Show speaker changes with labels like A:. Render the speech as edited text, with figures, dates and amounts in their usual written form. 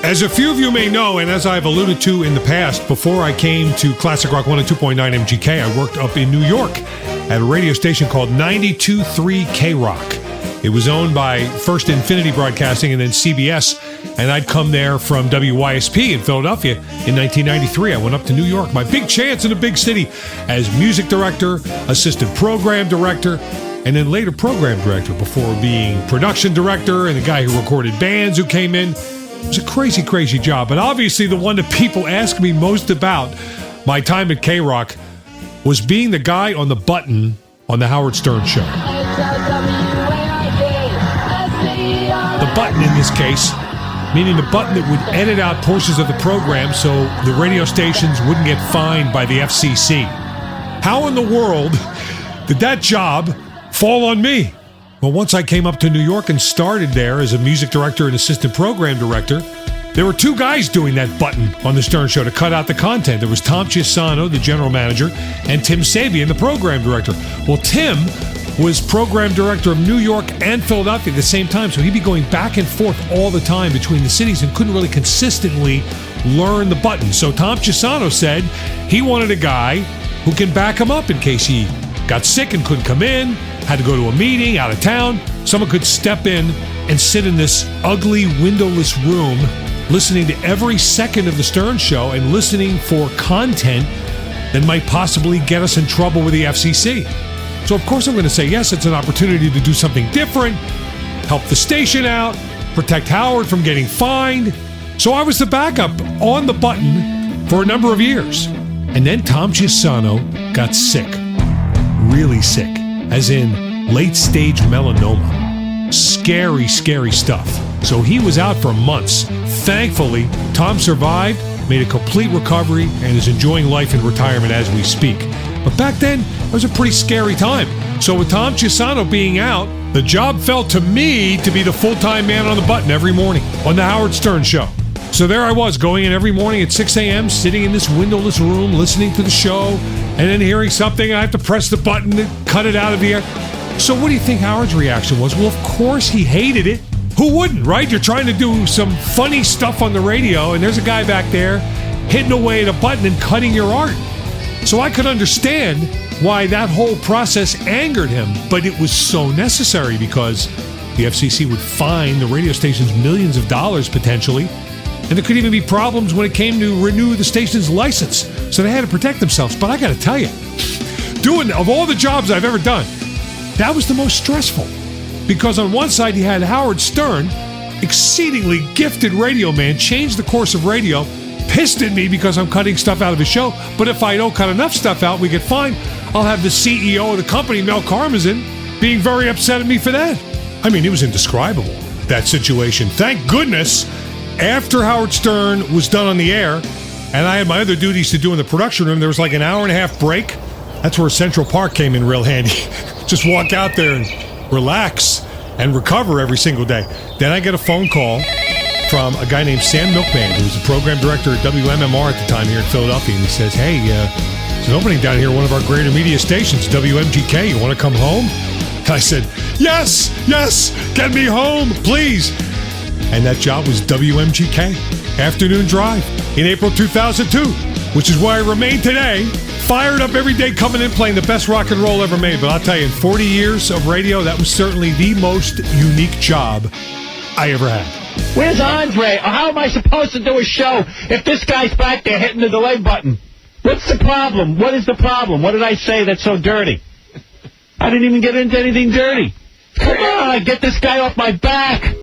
A: As a few of you may know, and as I've alluded to in the past, before I came to Classic Rock 102.9 MGK, I worked up in New York at a radio station called 92.3 K-Rock. It was owned by first Infinity Broadcasting and then CBS, and I'd come there from WYSP in Philadelphia in 1993. I went up to New York, my big chance in a big city, as music director, assistant program director, and then later program director before being production director and the guy who recorded bands who came in. It was a crazy, crazy job. But obviously the one that people ask me most about my time at K-Rock was being the guy on the button on the Howard Stern Show. The button in this case, meaning the button that would edit out portions of the program so the radio stations wouldn't get fined by the FCC. How in the world did that job fall on me? Well, once I came up to New York and started there as a music director and assistant program director, there were two guys doing that button on the Stern Show to cut out the content. There was Tom Chiusano, the general manager, and Tim Sabian, the program director. Well, Tim was program director of New York and Philadelphia at the same time, so he'd be going back and forth all the time between the cities and couldn't really consistently learn the button. So Tom Chiusano said he wanted a guy who can back him up in case he got sick and couldn't come in, had to go to a meeting out of town. Someone could step in and sit in this ugly windowless room listening to every second of the Stern Show and listening for content that might possibly get us in trouble with the FCC. So of course I'm going to say yes, it's an opportunity to do something different, help the station out, protect Howard from getting fined. So I was the backup on the button for a number of years. And then Tom Chiusano got sick. Really sick. As in late-stage melanoma. Scary, scary stuff. So he was out for months. Thankfully, Tom survived, made a complete recovery, and is enjoying life in retirement as we speak. But back then, it was a pretty scary time. So with Tom Chiusano being out, the job fell to me to be the full-time man on the button every morning on the Howard Stern Show. So there I was, going in every morning at 6 a.m., sitting in this windowless room, listening to the show, and then hearing something, I have to press the button to cut it out of the air. So what do you think Howard's reaction was? Well, of course he hated it. Who wouldn't, right? You're trying to do some funny stuff on the radio, and there's a guy back there hitting away at a button and cutting your art. So I could understand why that whole process angered him, but it was so necessary because the FCC would fine the radio stations millions of dollars potentially, and there could even be problems when it came to renew the station's license. So they had to protect themselves. But I got to tell you, of all the jobs I've ever done, that was the most stressful. Because on one side, you had Howard Stern, exceedingly gifted radio man, changed the course of radio, pissed at me because I'm cutting stuff out of his show. But if I don't cut enough stuff out, we get fined. I'll have the CEO of the company, Mel Karmazin, being very upset at me for that. I mean, it was indescribable, that situation. Thank goodness, after Howard Stern was done on the air, and I had my other duties to do in the production room, there was like an hour and a half break. That's where Central Park came in real handy. Just walk out there and relax and recover every single day. Then I get a phone call from a guy named Sam Milkman, who was the program director at WMMR at the time here in Philadelphia, and he says, hey, there's an opening down here at one of our greater media stations, WMGK. You want to come home? I said, yes, get me home, please. And that job was WMGK, Afternoon Drive, in April 2002, which is where I remain today, fired up every day, coming in, playing the best rock and roll ever made. But I'll tell you, in 40 years of radio, that was certainly the most unique job I ever had.
B: Where's Andre? How am I supposed to do a show if this guy's back there hitting the delay button? What's the problem? What is the problem? What did I say that's so dirty? I didn't even get into anything dirty. Come on, get this guy off my back.